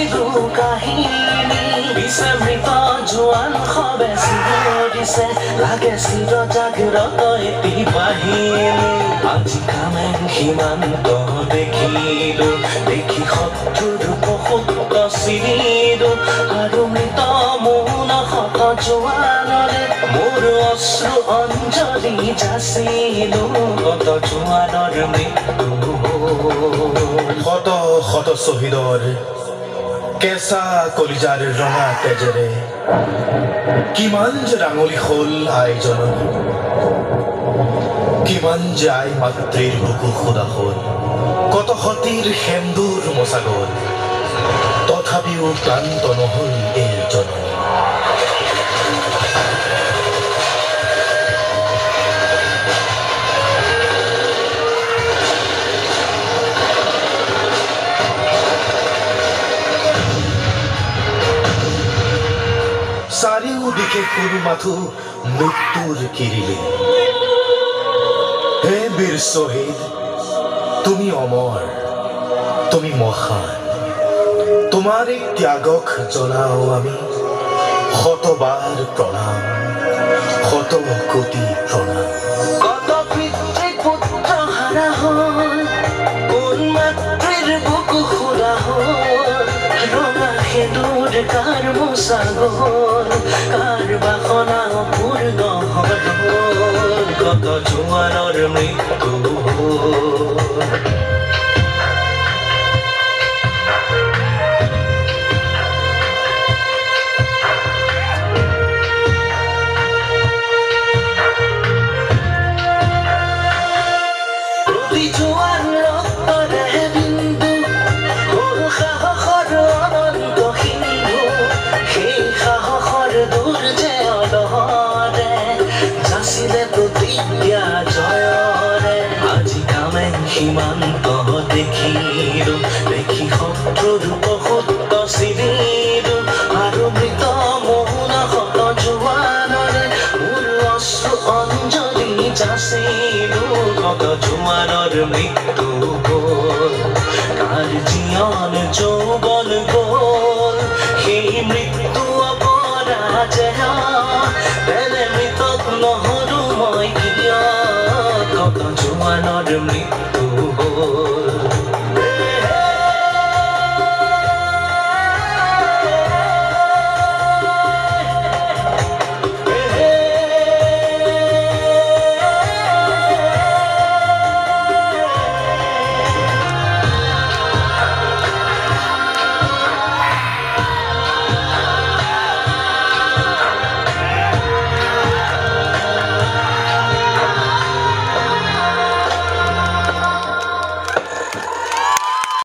চিৰু কাহিনী পিছে মৃত জোৱান খবেছি দিছে লাগে চিৰ জাগ্ৰত এটি বাহিনী আজি কামেং সীমান্ত দেখিলো দেখি শত্ৰুৰ বহুত চিৰিলো আৰু মৃত মোহন শত জোৱানৰে মোৰ অশ্ৰু অঞ্জলি যাচিলো কত জোৱানৰ মৃত্যু শত শত শ্বহীদৰ কেঁচা কলিজাৰ ৰঙা তেজেৰে কিমান যে ৰাঙলী হ'ল আইজনৰ কিমান যে আই মাতৃৰ বুকু সোধা হ'ল কত সতীৰ সেন্দুৰ মচা গ'ল তথাপিও ক্লান্ত নহ'ল এইজন চাৰিওদিশে কোনো মাথো মৃত্যুৰ কিৰিলে হে বীৰ শ্বহীদ তুমি অমৰ তুমি মহান তোমাৰ এই ত্যাগক জনাও আমি শতবাৰ প্ৰণাম শত কোটি প্ৰণাম কত পিতৃ পুত্ৰ হাৰা হ'ল কোন মাতৃৰ বুকু খোলা হ'ল ৰঙা সেন্দুৰ কাৰ মোচা গ'ল কাৰ বাসনা পূৰ্ণ হ'ল কত জোৱানৰ মৃত্যু প্ৰতি জোৱান ৰক্তৰে বিন্দু সাহসৰ অনন্ত সিন্ধু সেই সাহসৰ দূৰ যে অলহৰে যাচিলে প্ৰতিজ্ঞা জয়ৰে আজি কামেং সীমান্ত দেখিলো দেখি শত্ৰুৰ বহুত চিৰিলো আৰু মৃত মোহন শত জোৱানৰে মোৰ অশ্ৰু অঞ্জলি যাচিলো কত জোৱানৰ মৃত্যু গ'ল কাৰ জীয়ন যৌৱন